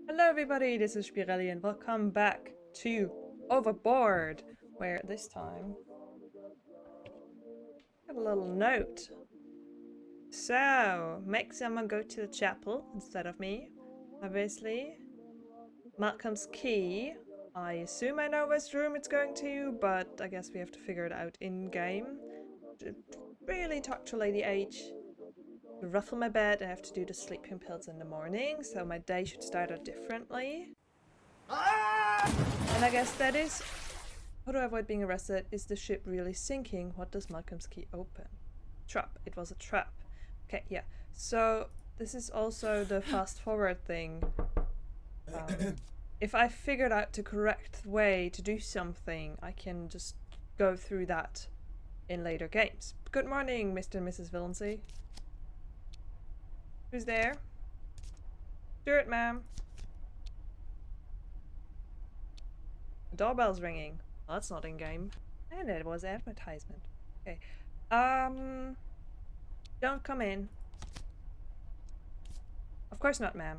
Hello everybody, this is Spirelli and welcome back to Overboard, where this time I have a little note. So, make someone go to the chapel instead of me, obviously. Malcolm's key. I assume I know which room it's going to, but I guess we have to figure it out in-game. To really talk to Lady H. To ruffle my bed, I have to do the sleeping pills in the morning, so my day should start out differently. And I guess that is how to avoid being arrested. Is the ship really sinking? What does Malcolm's key open? Trap. It was a trap. Okay, yeah. So this is also the fast forward thing. If I figured out the correct way to do something, I can just go through that in later games. Good morning, Mr. and Mrs. Villancy. Who's there? Stuart, ma'am. The doorbell's ringing. Well, that's not in game. And it was advertisement. Okay. Don't come in. Of course not, ma'am.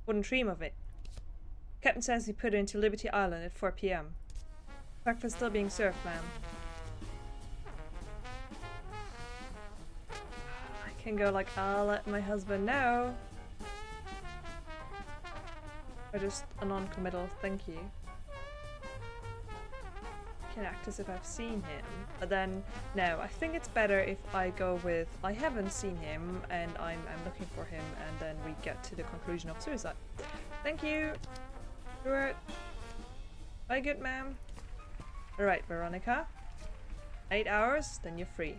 Wouldn't dream of it. Captain says he put it into Liberty Island at 4 p.m. Breakfast still being served, ma'am. I can go like, I'll let my husband know. Or just a non-committal thank you. I can act as if I've seen him. But then, no, I think it's better if I go with, I haven't seen him and I'm looking for him, and then we get to the conclusion of suicide. Thank you. Stuart. Bye, good ma'am. Alright, Veronica. 8 hours, then you're free.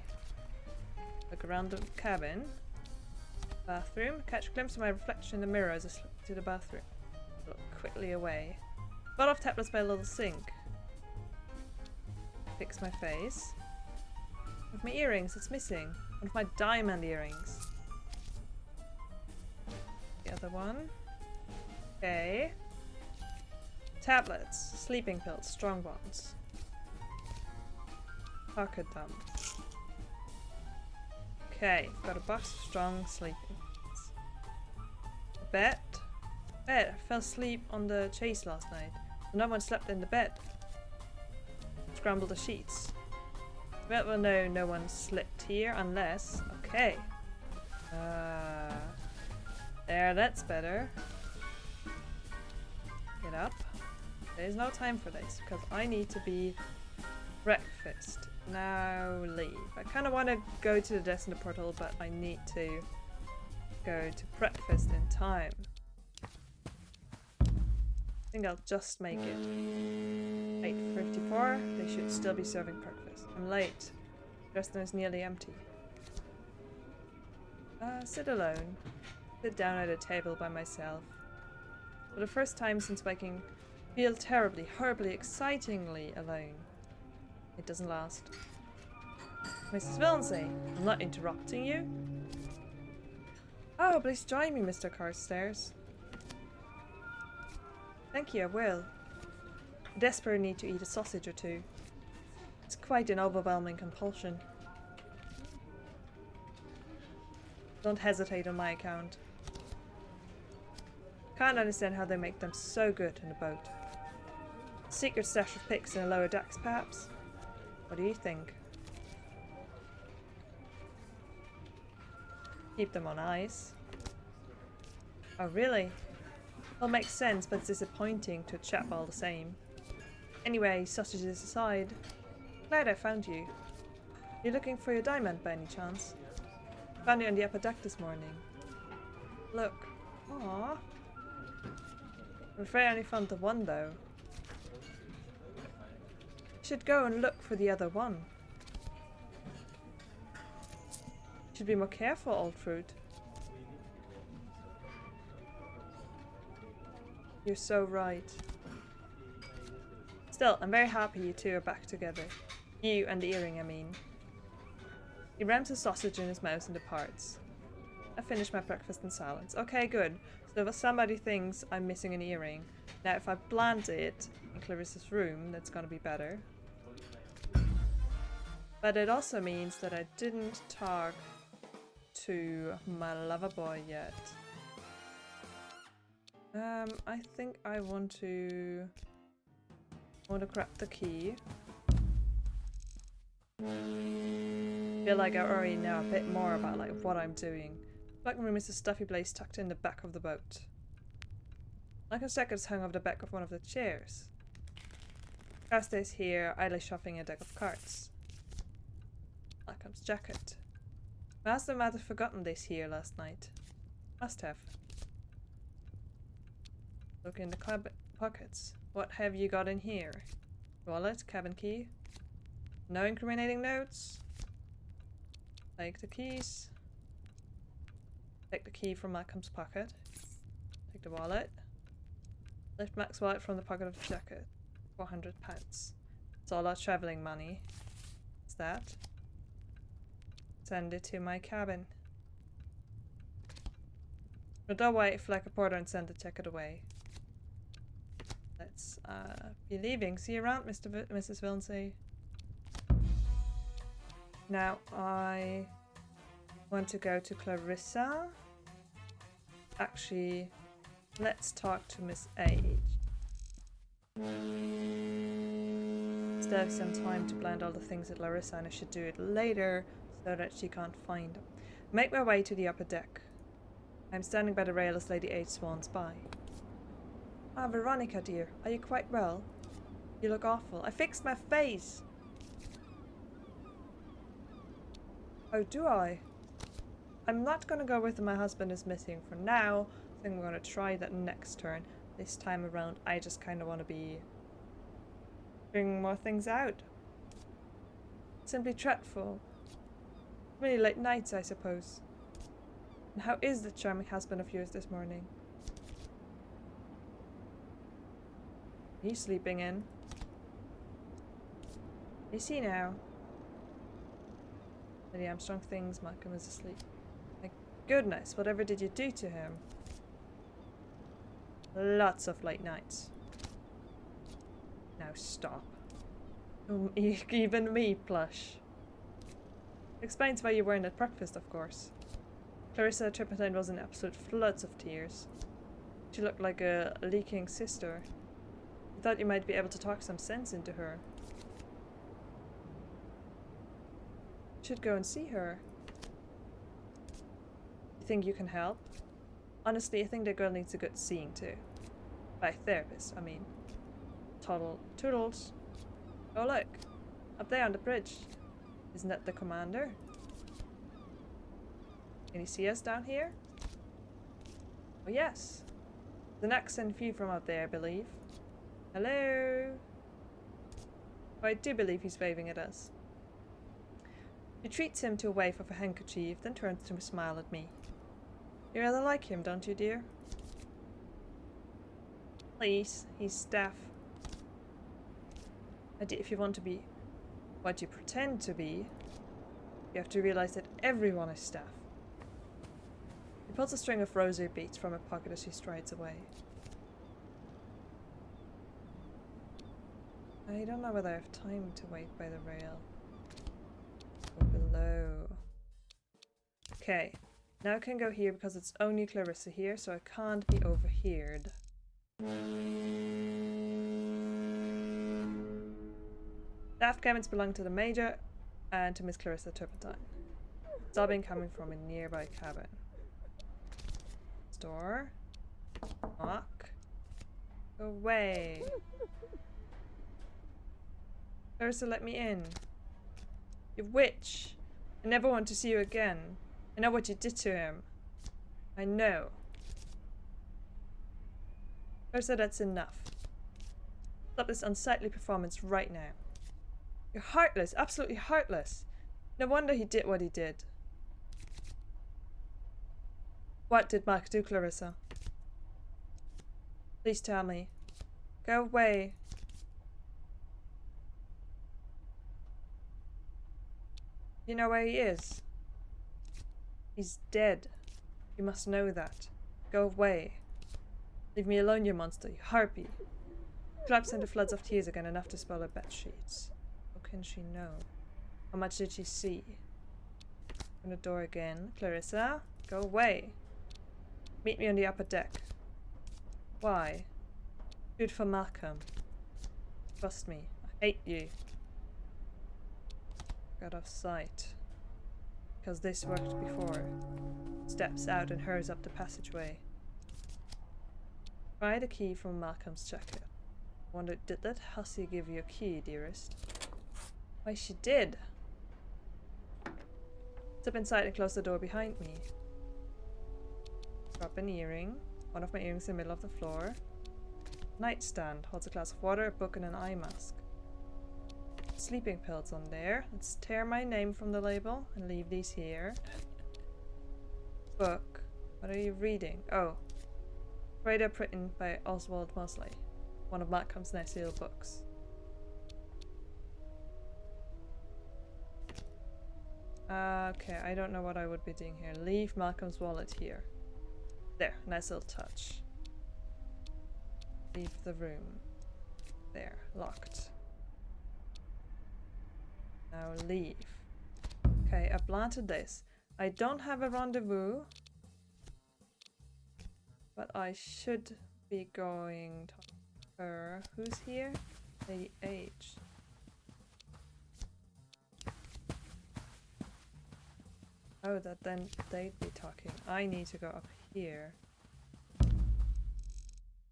Look around the cabin. Bathroom. Catch a glimpse of my reflection in the mirror as I slip to the bathroom. Look quickly away. Bottle of tablets by a little sink. Fix my face. With my earrings, it's missing. One of my diamond earrings. The other one. Okay. Tablets. Sleeping pills. Strong ones. Pocket dump. Okay, got a box of strong sleeping pills. A bed. Bed. I fell asleep on the chase last night. No one slept in the bed. Scramble the sheets. Well, no one slept here unless... Okay. There, that's better. Get up. There's no time for this, because I need to be breakfast. Now leave. I kind of want to go to the desk in the portal, but I need to go to breakfast in time. I think I'll just make it. 8:54. They should still be serving breakfast. I'm late. The restaurant is nearly empty. Sit alone. Sit down at a table by myself. For the first time since waking, feel terribly, horribly, excitingly alone. It doesn't last. Mrs. Villancy, I'm not interrupting you. Oh, please join me, Mr. Carstairs. Thank you, I will. I desperately need to eat a sausage or two. It's quite an overwhelming compulsion. Don't hesitate on my account. Can't understand how they make them so good in a boat. Secret stash of pigs in the lower decks, perhaps? What do you think? Keep them on ice. Oh, really? Well, makes sense, but it's disappointing to a chap all the same. Anyway, sausages aside, glad I found you. You looking for your diamond by any chance? Found it on the upper deck this morning. Look. Aww. I'm afraid I only found the one, though. You should go and look for the other one. You should be more careful, old fruit. You're so right. Still, I'm very happy you two are back together. You and the earring, I mean. He rams a sausage in his mouth and departs. I finish my breakfast in silence. Okay, good. So if somebody thinks I'm missing an earring, now if I plant it in Clarissa's room, that's gonna be better. But it also means that I didn't talk to my lover boy yet. I think I want to grab the key. Feel like I already know a bit more about like what I'm doing. The back room is a stuffy place tucked in the back of the boat. Like a stack is hung over the back of one of the chairs. Car stays here, idly shuffling a deck of cards. Malcolm's jacket. My husband might have forgotten this here last night. Must have. Look in the pockets. What have you got in here? Wallet, cabin key. No incriminating notes. Take the keys. Take the key from Malcolm's pocket. Take the wallet. Lift Mac's wallet from the pocket of the jacket. £400. It's all our travelling money. What's that? Send it to my cabin. But don't wait, flag a porter and send the jacket away. Let's be leaving. See you around, Mrs. Villancy. Now I want to go to Clarissa. Actually, let's talk to Miss H. Still have some time to plan all the things at Larissa, and I should do it later so that she can't find them. Make my way to the upper deck. I'm standing by the rail as Lady H swans by. Ah, Veronica dear, are you quite well? You look awful. I fixed my face! Oh, do I? I'm not gonna go with my husband is missing for now. I think we're gonna try that next turn. This time around, I just kind of want to be figuring more things out. Simply dreadful. Really late nights, I suppose. And how is the charming husband of yours this morning? He's sleeping in. Is he now? Lady Armstrong thinks Malcolm is asleep. My goodness, whatever did you do to him? Lots of late nights. Now stop. Even me, Plush. Explains why you weren't at breakfast, of course. Clarissa Turpentine was in absolute floods of tears. She looked like a leaking sister. I thought you might be able to talk some sense into her. Should go and see her. You think you can help? Honestly, I think the girl needs a good seeing too. By a therapist, I mean. Toodles. Oh look, up there on the bridge. Isn't that the commander? Can you see us down here? Oh yes. There's an accent view from up there, I believe. Hello? Oh, I do believe he's waving at us. She treats him to a wave of a handkerchief, then turns to smile at me. You rather like him, don't you, dear? Please, he's staff. If you want to be what you pretend to be, you have to realize that everyone is staff. He pulls a string of rosary beads from her pocket as she strides away. I don't know whether I have time to wait by the rail. Go below. Okay. Now I can go here because it's only Clarissa here, so I can't be overheard. Staff cabins belong to the Major and to Miss Clarissa Turpentine. Sobbing coming from a nearby cabin. Door. Knock. Go away. Clarissa, let me in. You witch. I never want to see you again. I know what you did to him. I know. Clarissa, that's enough. Stop this unsightly performance right now. You're heartless, absolutely heartless. No wonder he did what he did. What did Mark do, Clarissa? Please tell me. Go away. You know where he is? He's dead. You must know that. Go away. Leave me alone, you monster, you harpy. Collapsed into floods of tears again, enough to spoil her bed sheets. How can she know? How much did she see? Open the door again. Clarissa, go away. Meet me on the upper deck. Why? Good for Malcolm. Trust me, I hate you. Got off sight. Because this worked before. Steps out and hurries up the passageway. Try the key from Malcolm's jacket. Wonder, did that hussy give you a key, dearest? Why, she did. Step inside and close the door behind me. Drop an earring. One of my earrings in the middle of the floor. Nightstand holds a glass of water, a book, and an eye mask. Sleeping pills on there. Let's tear my name from the label and leave these here. Book. What are you reading? Oh. Radar written by Oswald Mosley. One of Malcolm's Nacile books. Okay, I don't know what I would be doing here. Leave Malcolm's wallet here. There, nice little touch. Leave the room. There, locked. Now leave. Okay, I planted this. I don't have a rendezvous. But I should be going to her. Who's here? Lady H. Oh, that then they'd be talking. I need to go up here.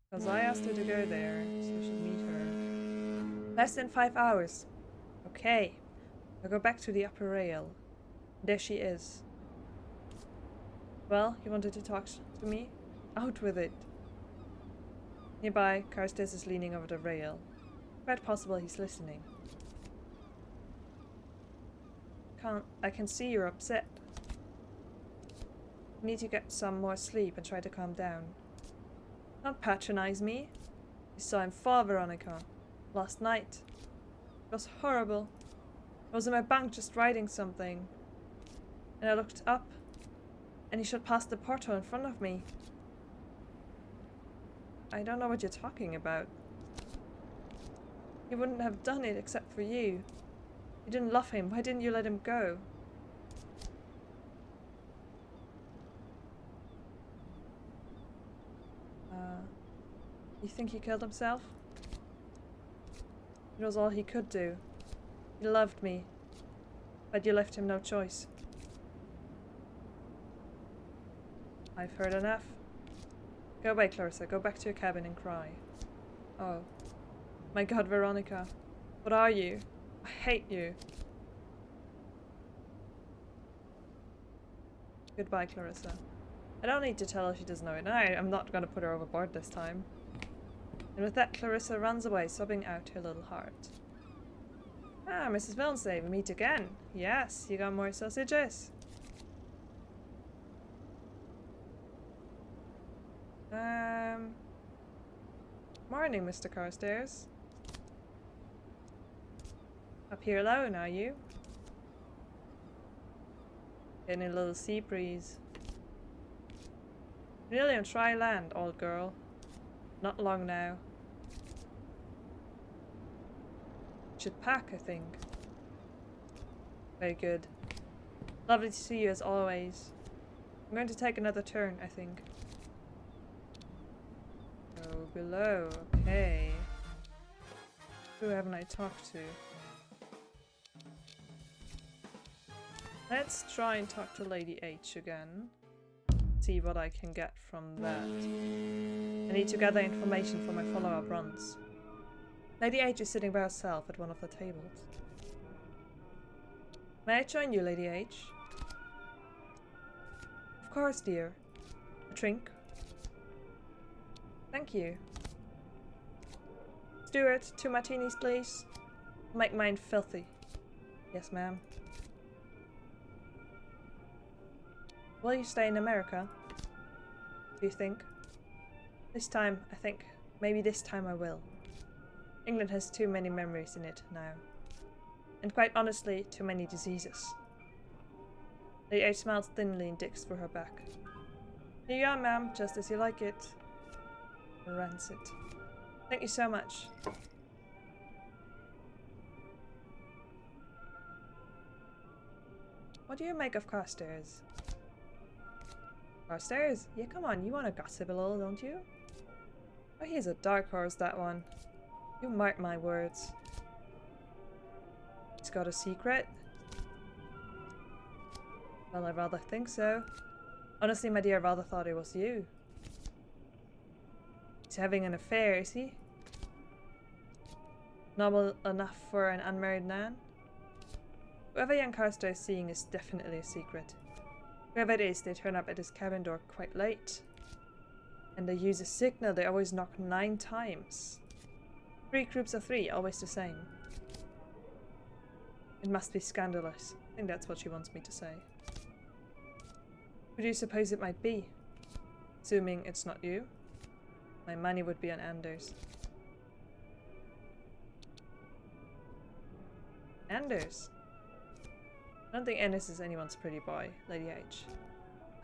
Because I asked her to go there, so I should meet her. Less than 5 hours. Okay. I'll go back to the upper rail. There she is. Well, you wanted to talk to me? Out with it. Nearby, Carstairs is leaning over the rail. Quite possible he's listening. I can see you're upset. You need to get some more sleep and try to calm down. Don't patronize me. I saw him fall, Veronica. Last night. It was horrible. I was in my bunk just writing something. And I looked up. And he shot past the porthole in front of me. I don't know what you're talking about. He wouldn't have done it except for you. You didn't love him. Why didn't you let him go? You think he killed himself? It was all he could do. He loved me. But you left him no choice. I've heard enough. Go away, Clarissa. Go back to your cabin and cry. Oh. My God, Veronica. What are you? I hate you. Goodbye, Clarissa. I don't need to tell her she doesn't know it. I'm not going to put her overboard this time. And with that, Clarissa runs away, sobbing out her little heart. Ah, Mrs. Milnsay, we meet again. Yes, you got more sausages. Morning, Mr. Carstairs. Up here alone, are you? Getting a little sea breeze. Nearly on dry land, old girl. Not long now. Should pack, I think. Very good. Lovely to see you as always. I'm going to take another turn, I think. Go below, okay. Who haven't I talked to? Let's try and talk to Lady H again. See what I can get from that. I need to gather information for my follow-up runs. Lady H is sitting by herself at one of the tables. May I join you, Lady H? Of course, dear. A drink? Thank you. Steward, 2 martinis, please. Make mine filthy. Yes, ma'am. Will you stay in America? Do you think? This time, I think. Maybe this time I will. England has too many memories in it now. And quite honestly, too many diseases. Lady H smiled thinly and digs through her back. Here you are, ma'am, just as you like it. Rancid. Thank you so much. What do you make of Carstairs? Carstairs? Yeah, come on, you want to gossip a little, don't you? Oh, he's a dark horse, that one. You mark my words. He's got a secret? Well, I rather think so. Honestly, my dear, I rather thought it was you. He's having an affair, is he? Normal enough for an unmarried man? Whoever young Carster is seeing is definitely a secret. Whoever it is, they turn up at his cabin door quite late. And they use a signal, they always knock 9 times. 3 groups of 3, always the same. It must be scandalous. I think that's what she wants me to say. Who do you suppose it might be? Assuming it's not you. My money would be on Anders. Anders? I don't think Anders is anyone's pretty boy, Lady H.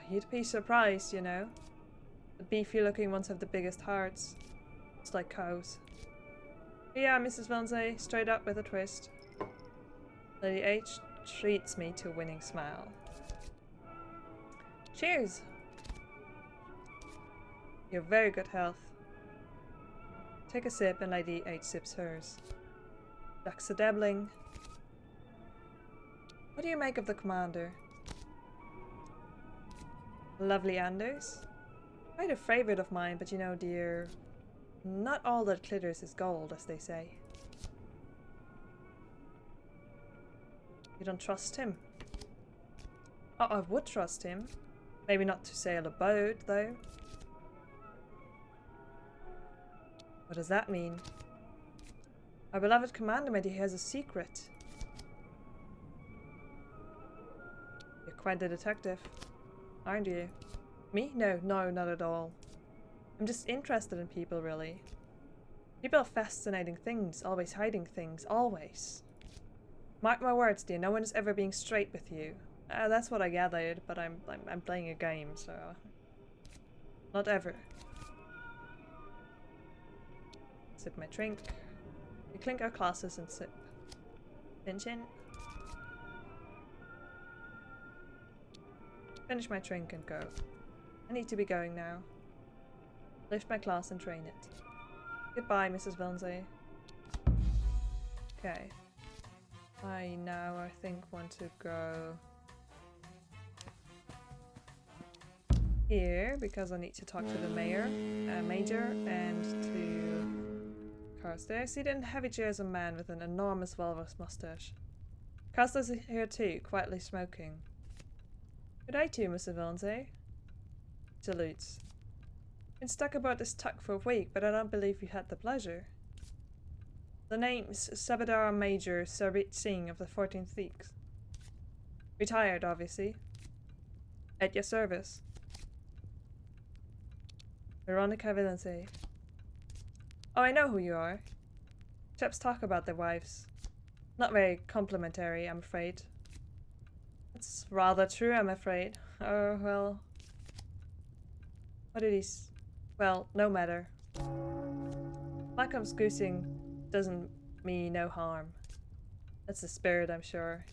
You'd be surprised, you know. The beefy looking ones have the biggest hearts. It's like cows. Yeah, Mrs. Vonsey, straight up with a twist. Lady H treats me to a winning smile. Cheers! Your very good health. Take a sip and Lady H sips hers. Ducks a dabbling. What do you make of the commander? Lovely Anders? Quite a favourite of mine, but you know, dear, not all that glitters is gold, as they say. You don't trust him? Oh, I would trust him. Maybe not to sail a boat, though. What does that mean? Our beloved commander, maybe he has a secret. You're quite the detective, aren't you? Me? No, not at all. I'm just interested in people, really. People are fascinating things, always hiding things, always. Mark my words, dear, no one is ever being straight with you. That's what I gathered, but I'm playing a game, so... Not ever. Sip my drink. We clink our glasses and sip. Pinch in. Finish my drink and go. I need to be going now. Lift my glass and drain it. Goodbye, Mrs. Vonsey. Okay. I now, I think, want to go here because I need to talk to the major, and to Carstairs. He didn't have a as a man with an enormous velvet mustache. Carstairs is here too, quietly smoking. Good day to you, Mr. Vonsey. Salutes. Been stuck about this tuck for a week, but I don't believe you had the pleasure. The name's Sabadar Major Sarbit Singh of the 14th Sikhs. Retired, obviously. At your service. Veronica Villancy. Oh, I know who you are. Chaps talk about their wives. Not very complimentary, I'm afraid. It's rather true, I'm afraid. Oh, well. What it is? Well, no matter. Malcolm's goosing doesn't mean no harm. That's the spirit, I'm sure.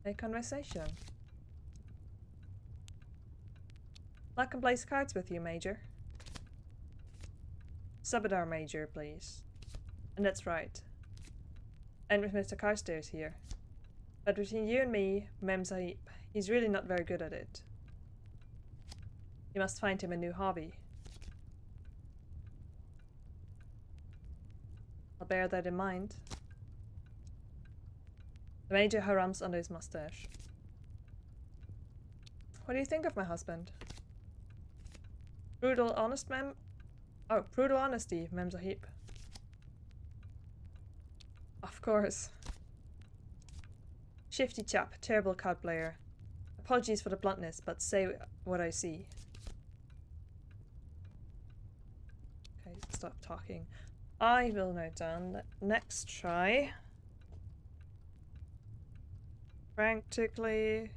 A conversation. Malcolm plays cards with you, Major. Sabadar Major, please. And that's right. And with Mr. Carstairs here. But between you and me, Mem Sahib, he's really not very good at it. You must find him a new hobby. I'll bear that in mind. The Major harums under his mustache. What do you think of my husband? Brutal honest, Mem? Oh, brutal honesty, Mem Sahib. Of course. Shifty chap, terrible card player. Apologies for the bluntness, but say what I see. Okay, stop talking. I will note down that next try. Practically.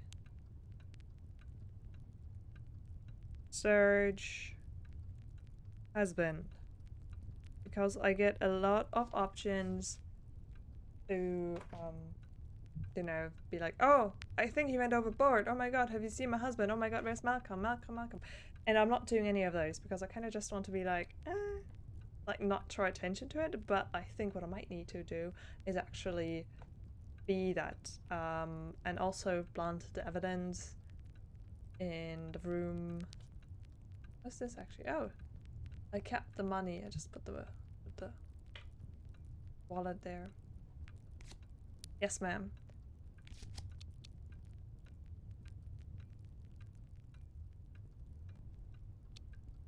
Surge. Husband. Because I get a lot of options to, you know, be like, oh, I think he went overboard. Oh my god, have you seen my husband? Oh my god, where's Malcolm? Malcolm. And I'm not doing any of those because I kind of just want to be like not draw attention to it. But I think what I might need to do is actually be that, and also plant the evidence in the room. What's this actually? Oh, I kept the money. I just put the wallet there. Yes, ma'am.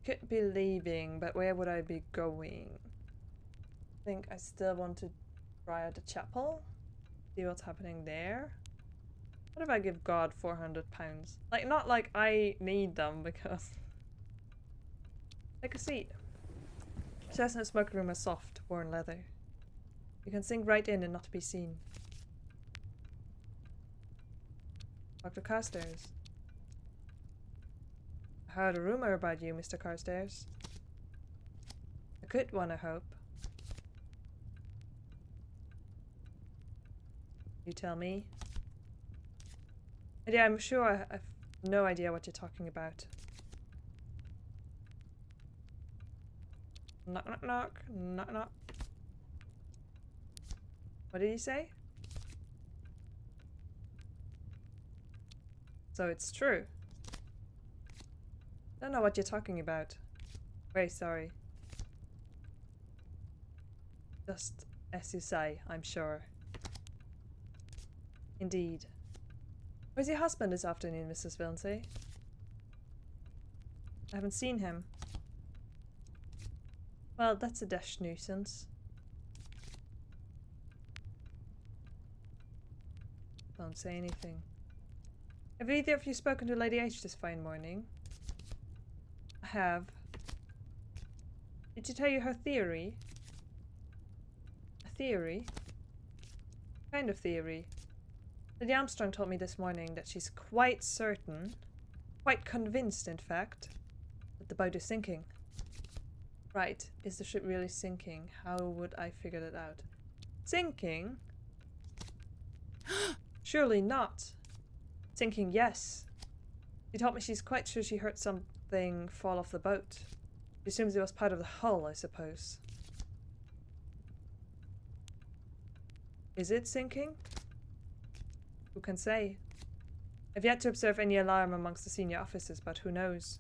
Could be leaving, but where would I be going? I think I still want to try out the chapel. See what's happening there. What if I give God £400? Like, not like I need them, because... Take a seat. Chestnut smoking room is soft, worn leather. You can sink right in and not be seen. Dr. Carstairs. I heard a rumor about you, Mr. Carstairs. A good one, I hope. You tell me. And yeah, I'm sure I've no idea what you're talking about. Knock, knock, knock. Knock, knock. What did he say? So it's true. Don't know what you're talking about. Very sorry. Just as you say, I'm sure. Indeed. Where's your husband this afternoon, Mrs. Villancy? I haven't seen him. Well, that's a dash nuisance. Don't say anything. Have either of you spoken to Lady H this fine morning? I have. Did she tell you her theory? A theory? What kind of theory? Lady Armstrong told me this morning that she's quite certain, quite convinced in fact, that the boat is sinking. Right, is the ship really sinking? How would I figure that out? Sinking? Surely not. Sinking, yes. She told me she's quite sure she heard something fall off the boat. She assumes it was part of the hull, I suppose. Is it sinking? Who can say? I've yet to observe any alarm amongst the senior officers, but who knows?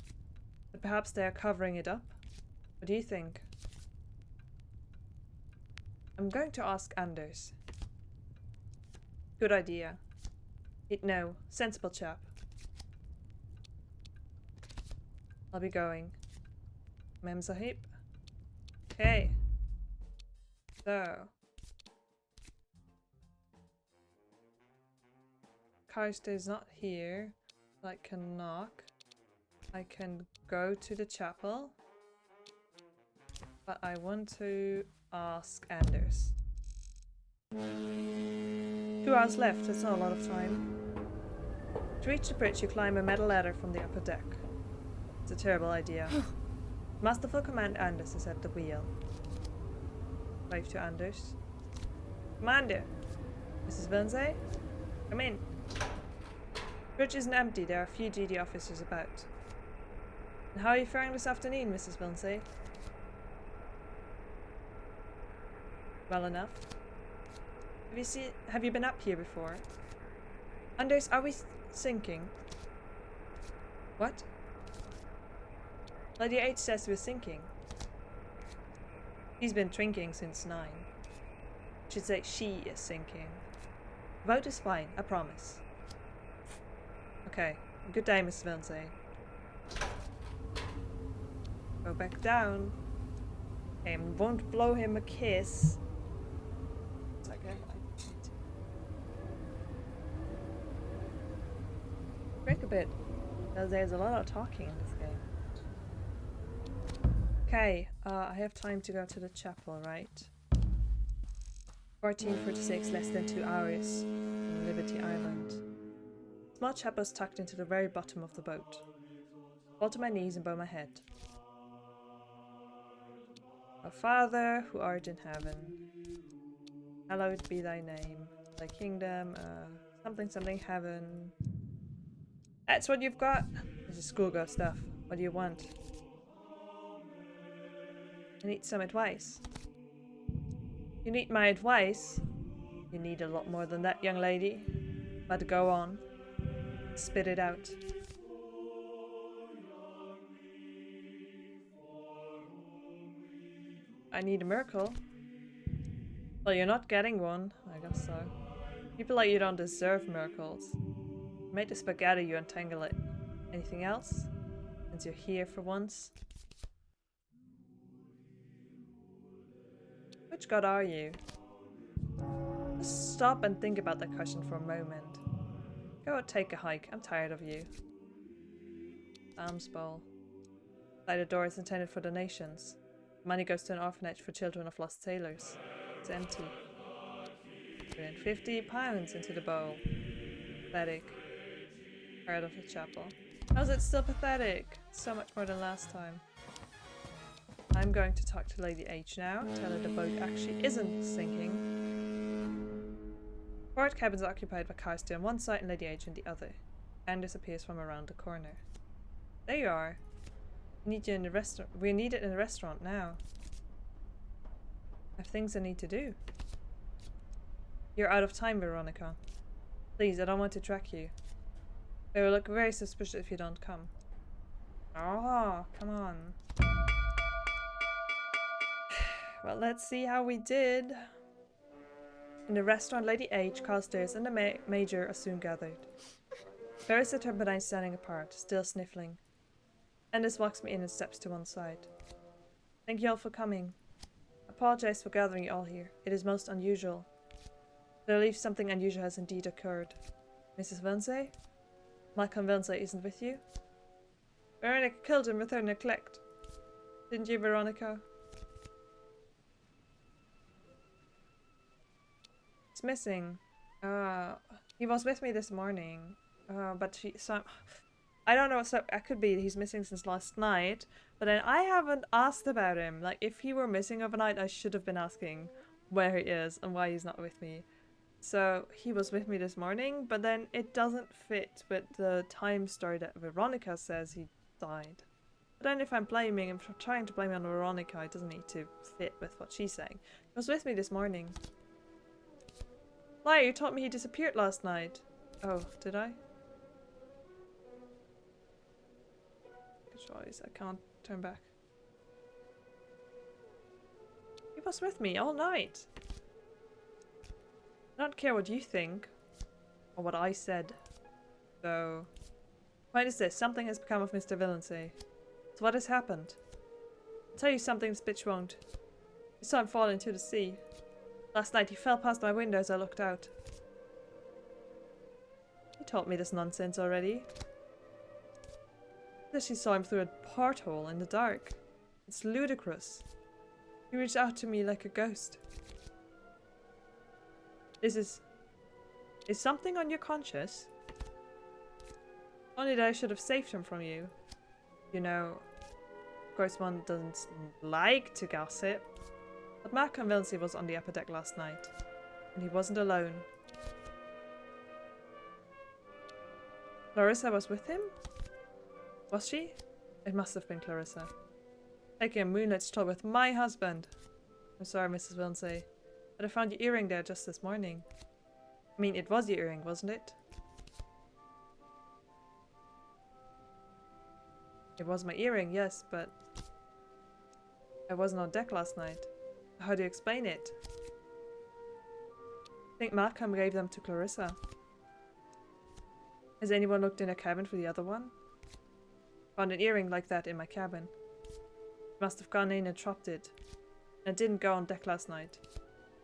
But perhaps they are covering it up? What do you think? I'm going to ask Anders. Good idea. He'd know. Sensible chap. I'll be going. Mem Sahib? Okay. So. Carstairs not here. I can knock. I can go to the chapel. But I want to ask Anders. 2 hours left, that's not a lot of time. To reach the bridge, you climb a metal ladder from the upper deck. It's a terrible idea. Masterful Command Anders is at the wheel. Wave to Anders. Commander! Mrs. Villancy? Come in. The bridge isn't empty, there are a few duty officers about. And how are you faring this afternoon, Mrs. Villancy? Well enough. Have you been up here before? Anders, are we sinking? What? Lady H says we're sinking. She's been drinking since 9. Should say she is sinking. The boat is fine, I promise. Okay. Good day, Miss Villancy. Go back down. And won't blow him a kiss. It's like break a bit. Because there's a lot of talking in this game. Okay, I have time to go to the chapel, right? 14:46, less than 2 hours on Liberty Island. Small chapel's tucked into the very bottom of the boat. Fall to my knees and bow my head. Our Father, who art in heaven, hallowed be thy name. Thy kingdom, something something heaven. That's what you've got? This is schoolgirl stuff. What do you want? I need some advice. You need my advice? You need a lot more than that, young lady. But go on. Spit it out. I need a miracle. Well, you're not getting one. I guess so. People like you don't deserve miracles. Made the spaghetti, you untangle it. Anything else? Since you're here for once. Which god are you? Just stop and think about that question for a moment. Go take a hike. I'm tired of you. Alms bowl. By the door is intended for donations. Money goes to an orphanage for children of lost sailors. It's empty. Put in £50 into the bowl. Pathetic. Part of the chapel. How's it still pathetic? So much more than last time. I'm going to talk to Lady H now. Tell her the boat actually isn't sinking. Port cabins are occupied by Kirsty on one side and Lady H on the other. Anne disappears from around the corner. There you are. We need you in the restaurant. We're needed in the restaurant now. I have things I need to do. You're out of time, Veronica. Please, I don't want to track you. It will look very suspicious if you don't come. Oh, come on. Well, let's see how we did. In the restaurant, Lady H, Carstairs, and the Major are soon gathered. Ferris and Turbine standing apart, still sniffling. Anders walks me in and steps to one side. Thank you all for coming. I apologize for gathering you all here. It is most unusual. But I believe something unusual has indeed occurred. Mrs. Vince? Malcolm Vince isn't with you? Veronica killed him with her neglect. Didn't you, Veronica? He's missing. He was with me this morning. But I don't know, so it could be he's missing since last night, but then I haven't asked about him. Like, if he were missing overnight, I should have been asking where he is and why he's not with me. So, he was with me this morning, but then it doesn't fit with the time story that Veronica says he died. But then if I'm trying to blame it on Veronica, it doesn't need to fit with what she's saying. He was with me this morning. Why? You told me he disappeared last night. Oh, did I? Choice. I can't turn back. He was with me all night. I don't care what you think or what I said. So, point is this: something has become of Mr. Valency. So what has happened? I'll tell you something this bitch won't. You saw him fall into the sea. Last night he fell past my window as I looked out. You told me this nonsense already. That she saw him through a porthole in the dark. It's ludicrous. He reached out to me like a ghost. Is something on your conscience? Only that I should have saved him from you. You know, of course one doesn't like to gossip. But Malcolm Vince was on the upper deck last night. And he wasn't alone. Clarissa was with him? Was she? It must have been Clarissa. Taking a moonlit stroll with my husband. I'm sorry, Mrs. Vince, but I found your earring there just this morning. I mean, it was your earring, wasn't it? It was my earring, yes, but I wasn't on deck last night. How do you explain it? I think Malcolm gave them to Clarissa. Has anyone looked in a cabin for the other one? Found an earring like that in my cabin. Must have gone in and dropped it. And didn't go on deck last night.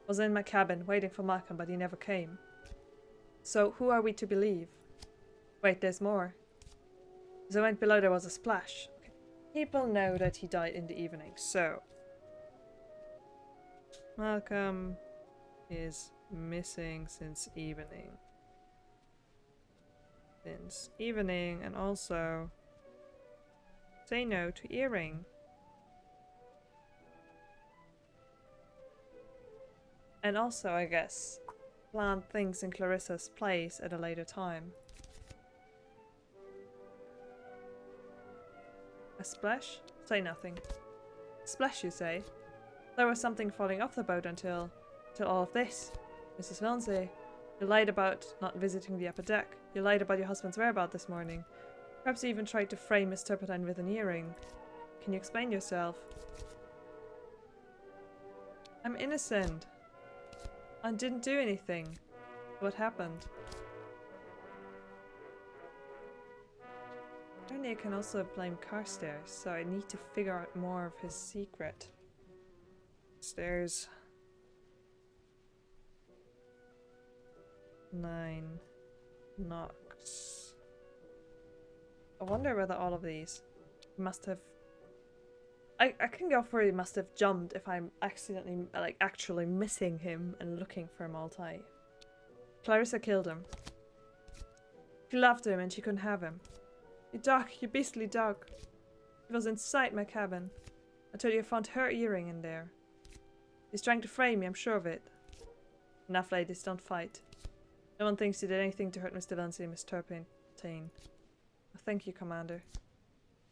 Was in my cabin, waiting for Malcolm, but he never came. So, who are we to believe? Wait, there's more. As I went below, there was a splash. Okay. People know that he died in the evening, so... Malcolm is missing since evening. And also... Say no to earring. And also, I guess, plant things in Clarissa's place at a later time. A splash? Say nothing. Splash, you say? There was something falling off the boat until all of this. Mrs. Lindsay, you lied about not visiting the upper deck. You lied about your husband's whereabouts this morning. Perhaps you even tried to frame Miss Turpentine with an earring. Can you explain yourself? I'm innocent. I didn't do anything. What happened? Apparently I can also blame Carstairs, so I need to figure out more of his secret. Stairs. 9 knocks. I wonder whether all of these must have... I can go for he must have jumped if I'm accidentally, like, actually missing him and looking for him all time. Clarissa killed him. She loved him and she couldn't have him. You dog, you beastly dog. He was inside my cabin until you found her earring in there. He's trying to frame me, I'm sure of it. Enough, ladies, don't fight. No one thinks you did anything to hurt Mr. Lindsay and Miss Turpentine. Oh, thank you, Commander.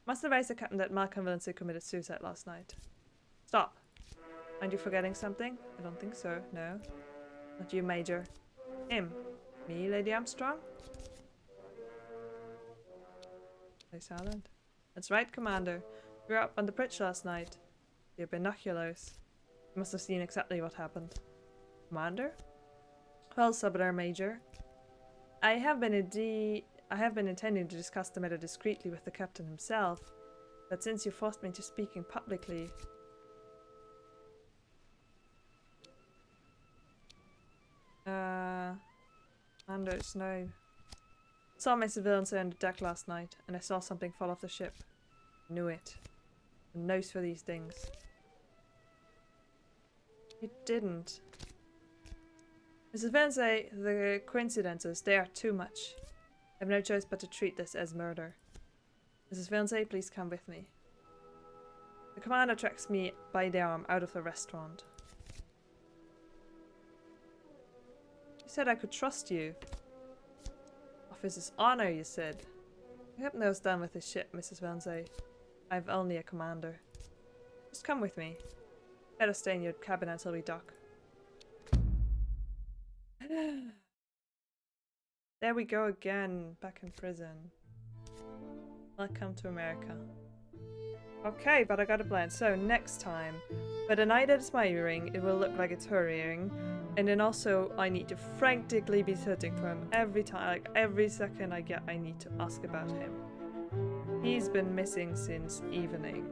Must advise the captain that Malcolm Lindsay committed suicide last night. Stop. Aren't you forgetting something? I don't think so, no. Not you, Major. Him. Me, Lady Armstrong? Stay silent. That's right, Commander. We were up on the bridge last night. Your binoculars. You must have seen exactly what happened. Commander? Well, Subedar Major. I have been intending to discuss the matter discreetly with the captain himself, but since you forced me into speaking publicly... Anders, no. Saw my civilians on the deck last night, and I saw something fall off the ship. Knew it. A nose for these things. You didn't. Mrs. Lindsay, the coincidences, they are too much. I have no choice but to treat this as murder. Mrs. Lindsay, please come with me. The commander tracks me by the arm out of the restaurant. You said I could trust you. Officer's honor, you said. I hope no's done with this ship, Mrs. Lindsay. I've only a commander. Just come with me. Better stay in your cabin until we dock. There we go again, back in prison. Welcome to America. Okay, but I got a plan. So next time, for the night that it's my earring, it will look like it's her earring. And then also, I need to frantically be searching for him every time, like every second I get, I need to ask about him. He's been missing since evening.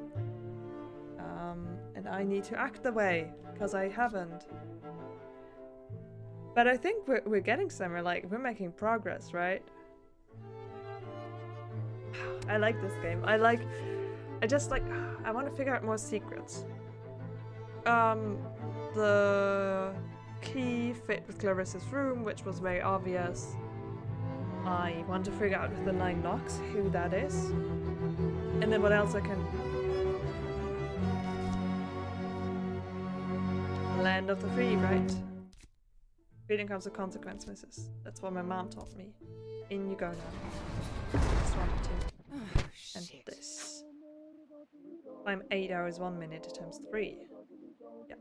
And I need to act the way, because I haven't. But I think we're getting somewhere, like, we're making progress, right? I like this game. I want to figure out more secrets. The key fit with Clarissa's room, which was very obvious. I want to figure out with the 9 knocks who that is. And then what else I can... Land of the free, right? Freedom comes with consequences. That's what my mom taught me. In you go now. This one, too. Oh, And shit. this. I'm 8 hours 1 minute times 3. Yep.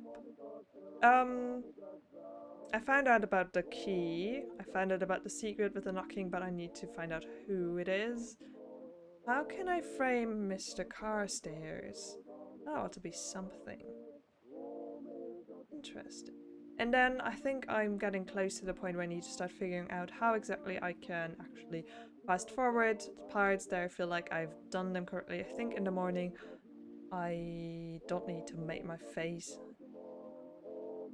I found out about the key. I found out about the secret with the knocking, but I need to find out who it is. How can I frame Mr. Carstairs? That ought to be something. Interesting. And then I think I'm getting close to the point where I need to start figuring out how exactly I can actually fast forward parts that I feel like I've done them correctly. I think in the morning I don't need to make my face.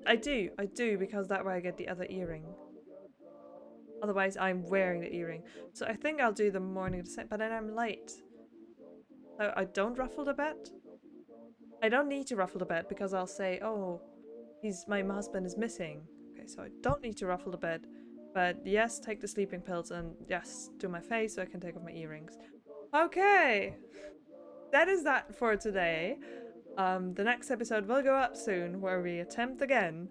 I do, because that way I get the other earring. Otherwise I'm wearing the earring. So I think I'll do the morning the same, but then I'm late. So I don't ruffle the bed. I don't need to ruffle the bed because I'll say, oh, my husband is missing. Okay, so I don't need to ruffle the bed. But yes, take the sleeping pills and yes, do my face so I can take off my earrings. Okay! That is that for today. The next episode will go up soon where we attempt again.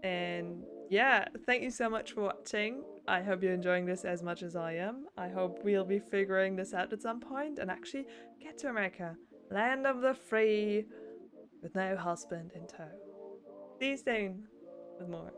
And yeah, thank you so much for watching. I hope you're enjoying this as much as I am. I hope we'll be figuring this out at some point and actually get to America, land of the free, with no husband in tow. See you soon with more.